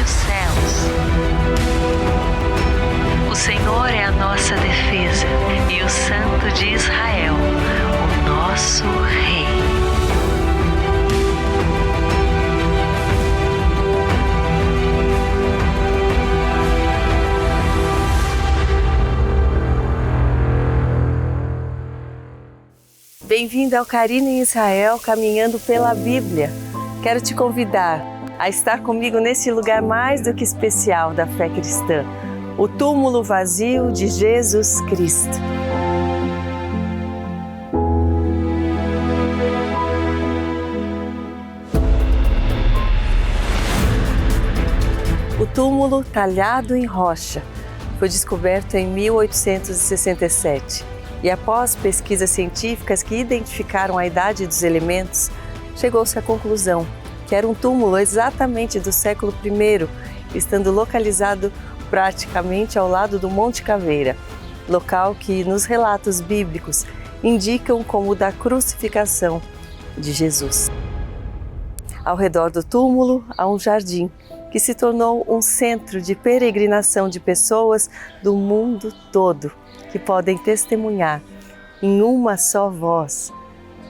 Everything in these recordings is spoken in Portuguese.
desde os céus. O Senhor é a nossa defesa e o Santo de Israel, o nosso Rei. Bem-vindo ao Carina em Israel, caminhando pela Bíblia. Quero te convidar a estar comigo nesse lugar mais do que especial da fé cristã, o túmulo vazio de Jesus Cristo. O túmulo, talhado em rocha, foi descoberto em 1867. E após pesquisas científicas que identificaram a idade dos elementos, chegou-se à conclusão que era um túmulo exatamente do século I, estando localizado praticamente ao lado do Monte Caveira, local que nos relatos bíblicos indicam como o da crucificação de Jesus. Ao redor do túmulo há um jardim que se tornou um centro de peregrinação de pessoas do mundo todo, que podem testemunhar em uma só voz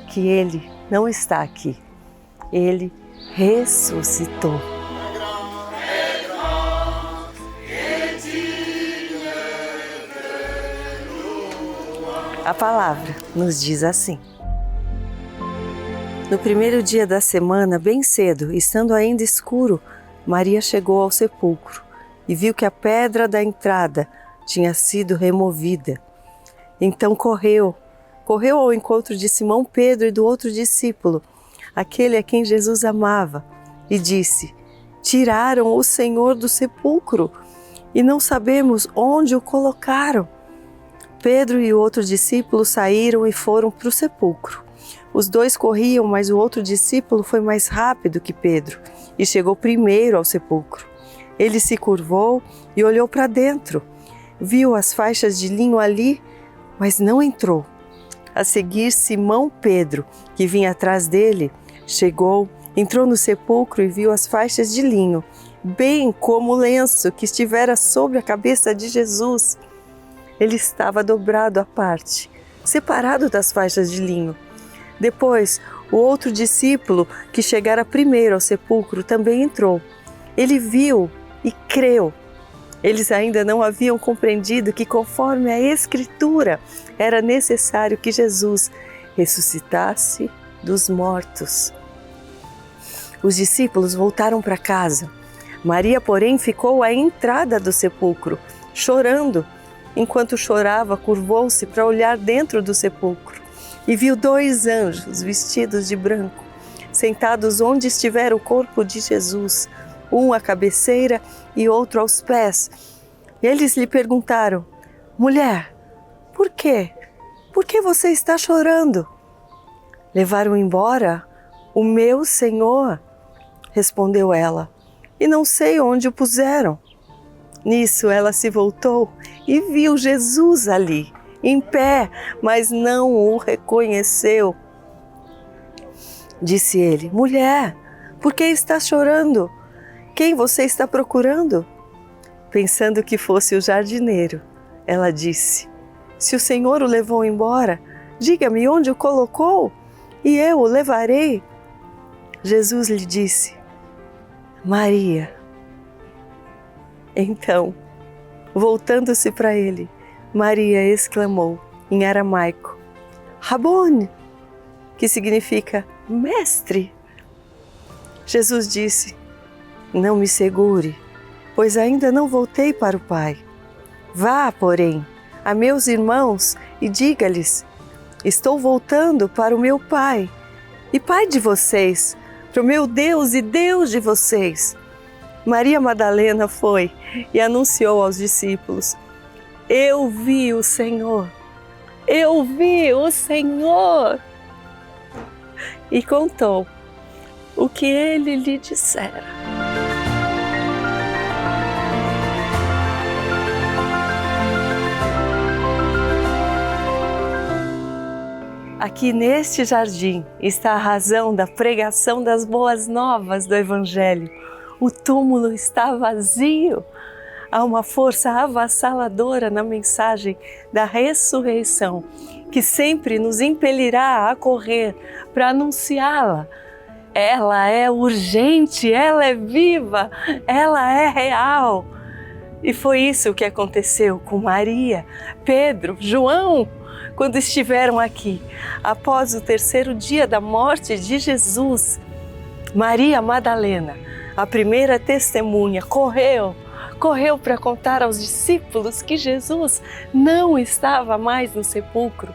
que Ele não está aqui. Ele ressuscitou. A palavra nos diz assim. No primeiro dia da semana, bem cedo, estando ainda escuro, Maria chegou ao sepulcro e viu que a pedra da entrada tinha sido removida. Então correu ao encontro de Simão Pedro e do outro discípulo, aquele a quem Jesus amava, e disse: tiraram o Senhor do sepulcro e não sabemos onde o colocaram. Pedro e o outro discípulo saíram e foram para o sepulcro. Os dois corriam, mas o outro discípulo foi mais rápido que Pedro e chegou primeiro ao sepulcro. Ele se curvou e olhou para dentro. Viu as faixas de linho ali, mas não entrou. A seguir, Simão Pedro, que vinha atrás dele, chegou, entrou no sepulcro e viu as faixas de linho, bem como o lenço que estivera sobre a cabeça de Jesus. Ele estava dobrado à parte, separado das faixas de linho. Depois, o outro discípulo, que chegara primeiro ao sepulcro, também entrou. Ele viu e creu. Eles ainda não haviam compreendido que, conforme a Escritura, era necessário que Jesus ressuscitasse dos mortos. Os discípulos voltaram para casa. Maria, porém, ficou à entrada do sepulcro, chorando. Enquanto chorava, curvou-se para olhar dentro do sepulcro e viu 2 anjos vestidos de branco, sentados onde estivera o corpo de Jesus, um à cabeceira e outro aos pés. E eles lhe perguntaram: mulher, por quê? Por que você está chorando? Levaram embora o meu Senhor, respondeu ela, e não sei onde o puseram. Nisso ela se voltou e viu Jesus ali, em pé, mas não o reconheceu. Disse ele: mulher, por que está chorando? Quem você está procurando? Pensando que fosse o jardineiro, ela disse: se o Senhor o levou embora, diga-me onde o colocou e eu o levarei. Jesus lhe disse: Maria. Então, voltando-se para ele, Maria exclamou em aramaico: Rabone, que significa mestre. Jesus disse: não me segure, pois ainda não voltei para o Pai. Vá, porém, a meus irmãos e diga-lhes: estou voltando para o meu Pai e Pai de vocês, para o meu Deus e Deus de vocês. Maria Madalena foi e anunciou aos discípulos: eu vi o Senhor, eu vi o Senhor. E contou o que ele lhe dissera. Aqui neste jardim está a razão da pregação das boas novas do Evangelho. o túmulo está vazio. Há uma força avassaladora na mensagem da ressurreição, que sempre nos impelirá a correr para anunciá-la. Ela é urgente, ela é viva, ela é real. E foi isso que aconteceu com Maria, Pedro, João, quando estiveram aqui, após o terceiro dia da morte de Jesus. Maria Madalena, a primeira testemunha, correu para contar aos discípulos que Jesus não estava mais no sepulcro.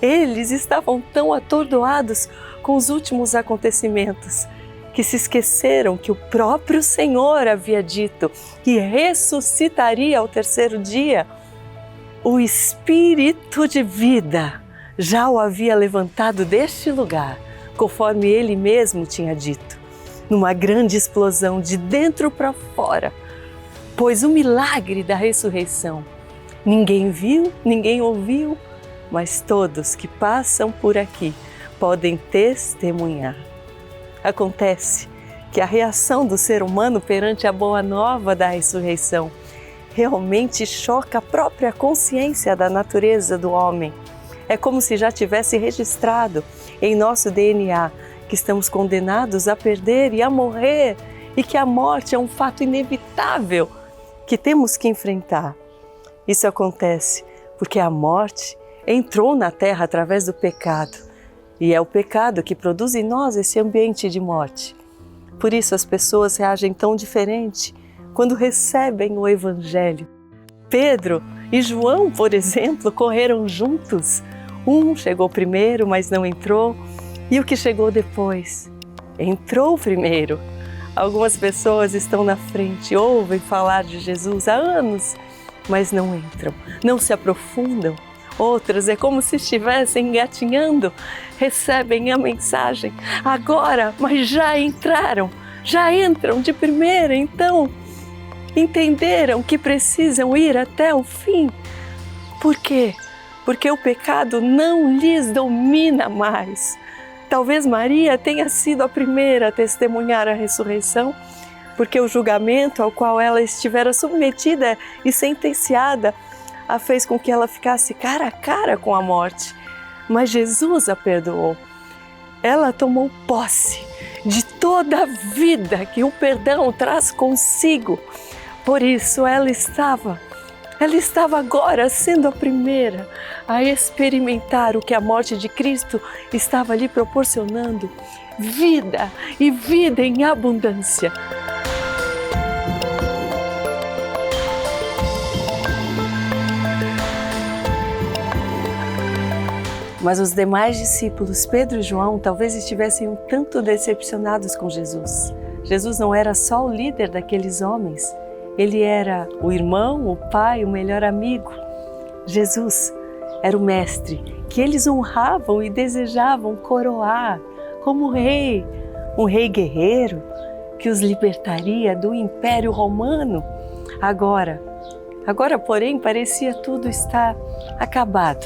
Eles estavam tão atordoados com os últimos acontecimentos que se esqueceram que o próprio Senhor havia dito que ressuscitaria ao terceiro dia. O Espírito de vida já o havia levantado deste lugar, conforme ele mesmo tinha dito, numa grande explosão de dentro para fora. Pois o milagre da ressurreição ninguém viu, ninguém ouviu, mas todos que passam por aqui podem testemunhar. Acontece que a reação do ser humano perante a boa nova da ressurreição realmente choca a própria consciência da natureza do homem. É como se já tivesse registrado em nosso DNA que estamos condenados a perder e a morrer e que a morte é um fato inevitável que temos que enfrentar. Isso acontece porque a morte entrou na terra através do pecado. E é o pecado que produz em nós esse ambiente de morte. Por isso as pessoas reagem tão diferente quando recebem o Evangelho. Pedro e João, por exemplo, correram juntos. Um chegou primeiro, mas não entrou. E o que chegou depois? Entrou primeiro. Algumas pessoas estão na frente, ouvem falar de Jesus há anos, mas não entram, não se aprofundam. Outras é como se estivessem engatinhando, recebem a mensagem agora, mas já entraram, já entram de primeira, então entenderam que precisam ir até o fim. Por quê? Porque o pecado não lhes domina mais. Talvez Maria tenha sido a primeira a testemunhar a ressurreição, porque o julgamento ao qual ela estivera submetida e sentenciada a fez com que ela ficasse cara a cara com a morte. Mas Jesus a perdoou. Ela tomou posse de toda a vida que o perdão traz consigo. Por isso ela estava agora sendo a primeira a experimentar o que a morte de Cristo estava lhe proporcionando: vida e vida em abundância. Mas os demais discípulos, Pedro e João, talvez estivessem um tanto decepcionados com Jesus. Jesus não era só o líder daqueles homens, ele era o irmão, o pai, o melhor amigo. Jesus era o mestre que eles honravam e desejavam coroar como rei, um rei guerreiro que os libertaria do Império Romano. Agora, porém, parecia tudo estar acabado.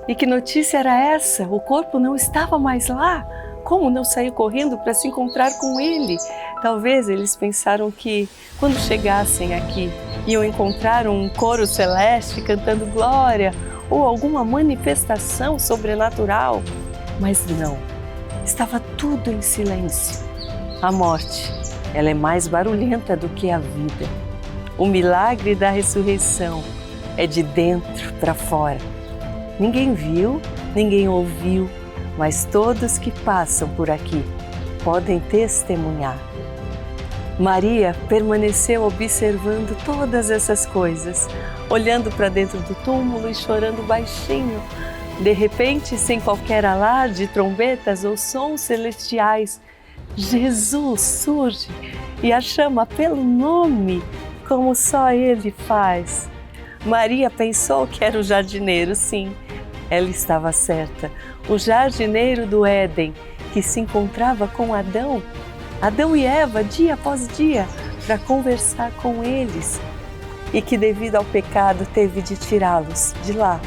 E que notícia era essa? O corpo não estava mais lá. Como não saiu correndo para se encontrar com ele? Talvez eles pensaram que, quando chegassem aqui, iam encontrar um coro celeste cantando glória ou alguma manifestação sobrenatural. Mas não, estava tudo em silêncio. A morte, ela é mais barulhenta do que a vida. O milagre da ressurreição é de dentro para fora. Ninguém viu, ninguém ouviu, mas todos que passam por aqui podem testemunhar. Maria permaneceu observando todas essas coisas, olhando para dentro do túmulo e chorando baixinho. De repente, sem qualquer alarde, trombetas ou sons celestiais, Jesus surge e a chama pelo nome, como só Ele faz. Maria pensou que era o jardineiro, sim. Ela estava certa. O jardineiro do Éden, que se encontrava com Adão e Eva, dia após dia, para conversar com eles. E que devido ao pecado teve de tirá-los de lá,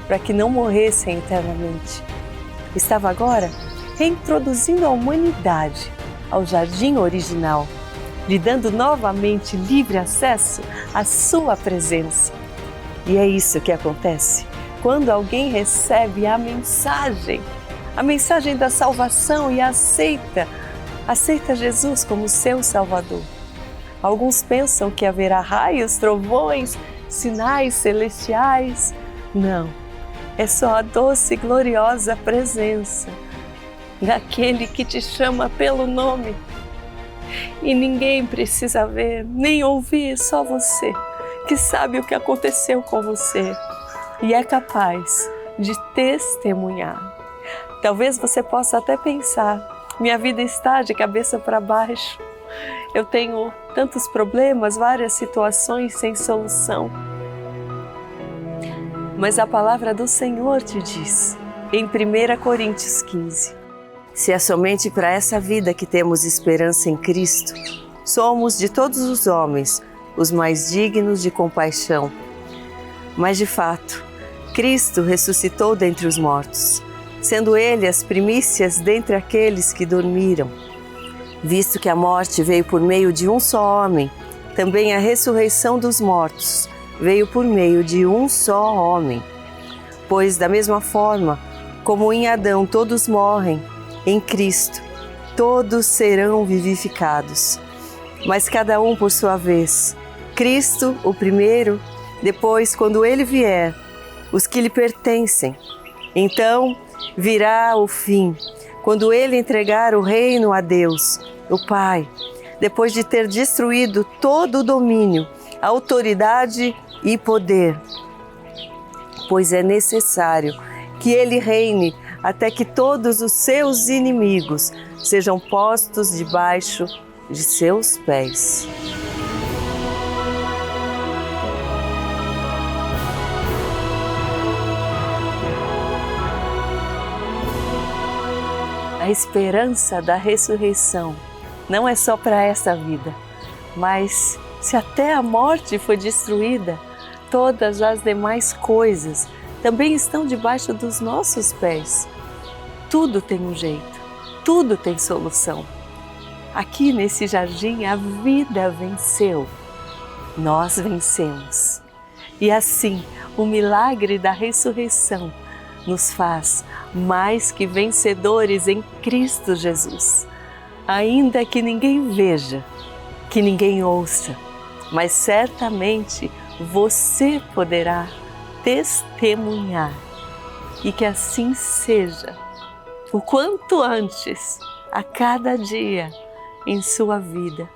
para que não morressem eternamente. Estava agora reintroduzindo a humanidade ao jardim original. lhe dando novamente livre acesso à sua presença. E é isso que acontece quando alguém recebe a mensagem da salvação e aceita Jesus como seu Salvador. Alguns pensam que haverá raios, trovões, sinais celestiais. Não, é só a doce e gloriosa presença daquele que te chama pelo nome. E ninguém precisa ver, nem ouvir, só você, que sabe o que aconteceu com você e é capaz de testemunhar. Talvez você possa até pensar, minha vida está de cabeça para baixo, eu tenho tantos problemas, várias situações sem solução. Mas a palavra do Senhor te diz, em 1 Coríntios 15, se é somente para essa vida que temos esperança em Cristo, somos de todos os homens os mais dignos de compaixão. Mas de fato, Cristo ressuscitou dentre os mortos, sendo Ele as primícias dentre aqueles que dormiram. Visto que a morte veio por meio de um só homem, também a ressurreição dos mortos veio por meio de um só homem. Pois da mesma forma, como em Adão todos morrem, em Cristo todos serão vivificados. Mas cada um por sua vez. Cristo, o primeiro, depois, quando Ele vier, os que lhe pertencem. Então virá o fim, quando Ele entregar o reino a Deus, o Pai, depois de ter destruído todo o domínio, autoridade e poder. Pois é necessário que Ele reine até que todos os seus inimigos sejam postos debaixo de seus pés. A esperança da ressurreição não é só para essa vida, mas se até a morte foi destruída, todas as demais coisas também estão debaixo dos nossos pés. Tudo tem um jeito, tudo tem solução. Aqui nesse jardim a vida venceu, nós vencemos. E assim o milagre da ressurreição nos faz mais que vencedores em Cristo Jesus. Ainda que ninguém veja, que ninguém ouça, mas certamente você poderá testemunhar. E que assim seja, o quanto antes, a cada dia em sua vida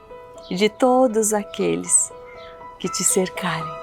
e de todos aqueles que te cercarem.